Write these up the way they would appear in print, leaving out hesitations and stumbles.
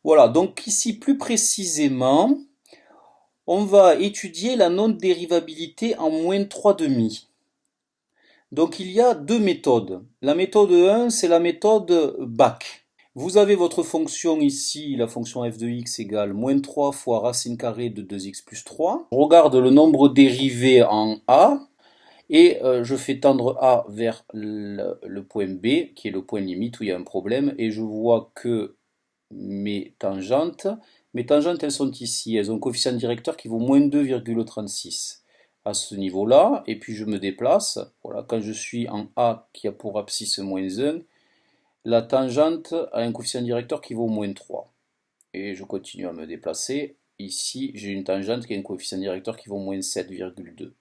Voilà, donc ici plus précisément, on va étudier la non-dérivabilité en moins 3,5. Donc il y a deux méthodes. La méthode 1, c'est la méthode BAC. Vous avez votre fonction ici, la fonction f de x égale moins 3 fois racine carrée de 2x plus 3. Je regarde le nombre dérivé en a, et je fais tendre A vers le point B, qui est le point limite où il y a un problème, et je vois que mes tangentes elles sont ici, elles ont un coefficient directeur qui vaut moins 2,36 à ce niveau-là, et puis je me déplace, voilà, quand je suis en A qui a pour abscisse moins 1, la tangente a un coefficient directeur qui vaut moins 3, et je continue à me déplacer, ici j'ai une tangente qui a un coefficient directeur qui vaut moins 7,2.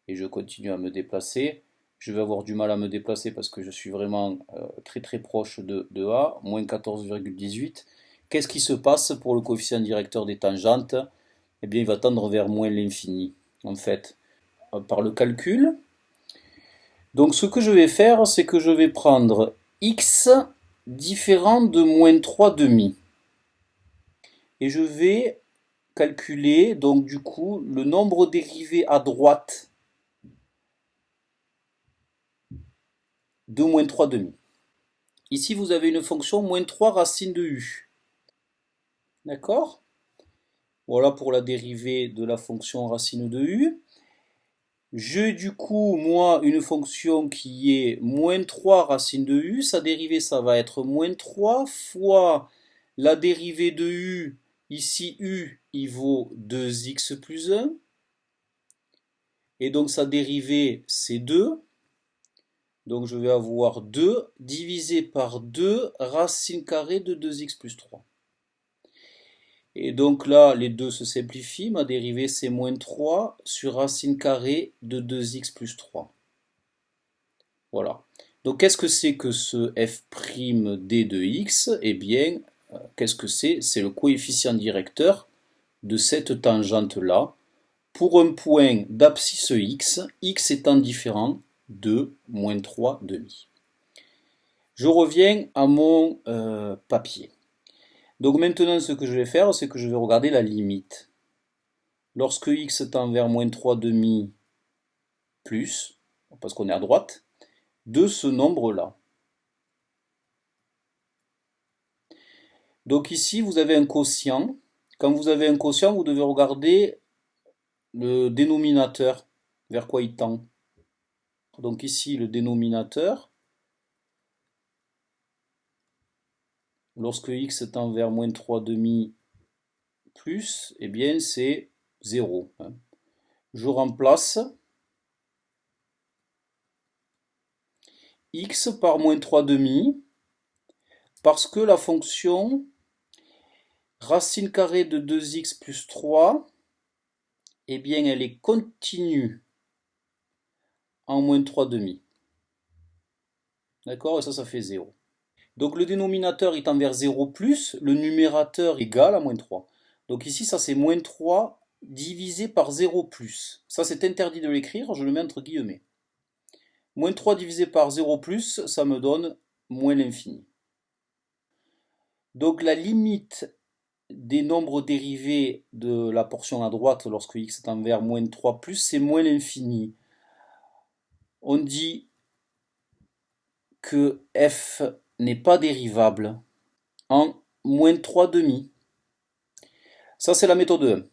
Et je continue à me déplacer. Je vais avoir du mal à me déplacer parce que je suis vraiment très très proche de A, moins 14,18. Qu'est-ce qui se passe pour le coefficient directeur des tangentes? Eh bien, il va tendre vers moins l'infini, en fait, par le calcul. Donc, ce que je vais faire, c'est que je vais prendre x différent de moins 3,5. Et je vais calculer, donc du coup, le nombre dérivé à droite de moins 3,5. Ici, vous avez une fonction moins 3 racine de u. D'accord? Voilà pour la dérivée de la fonction racine de u. J'ai du coup, moi, une fonction qui est moins 3 racine de u. Sa dérivée, ça va être moins 3 fois la dérivée de u. Ici, u, il vaut 2x plus 1. Et donc, sa dérivée, c'est 2. Donc, je vais avoir 2 divisé par 2 racine carrée de 2x plus 3. Et donc là, les deux se simplifient. Ma dérivée, c'est moins 3 sur racine carrée de 2x plus 3. Voilà. Donc qu'est-ce que c'est que ce f' de x? Eh bien, qu'est-ce que c'est? C'est le coefficient directeur de cette tangente-là pour un point d'abscisse x étant différent de moins 3,5. Je reviens à mon papier. Donc maintenant, ce que je vais faire, c'est que je vais regarder la limite. Lorsque x tend vers moins 3,5 plus, parce qu'on est à droite, de ce nombre-là. Donc ici, vous avez un quotient. Quand vous avez un quotient, vous devez regarder le dénominateur, vers quoi il tend. Donc ici, le dénominateur, lorsque x tend vers moins 3,5 plus, eh bien c'est 0. Je remplace x par moins 3,5 parce que la fonction racine carrée de 2x plus 3, eh bien elle est continue en moins 3,5. D'accord? Et ça fait 0. Donc le dénominateur étant vers 0 plus, le numérateur égal à moins 3. Donc ici, ça c'est moins 3 divisé par 0 plus. Ça c'est interdit de l'écrire, je le mets entre guillemets. Moins 3 divisé par 0 plus, ça me donne moins l'infini. Donc la limite des nombres dérivés de la portion à droite lorsque x est envers moins 3 plus, c'est moins l'infini. On dit que f n'est pas dérivable en moins 3,5. Ça, c'est la méthode 1.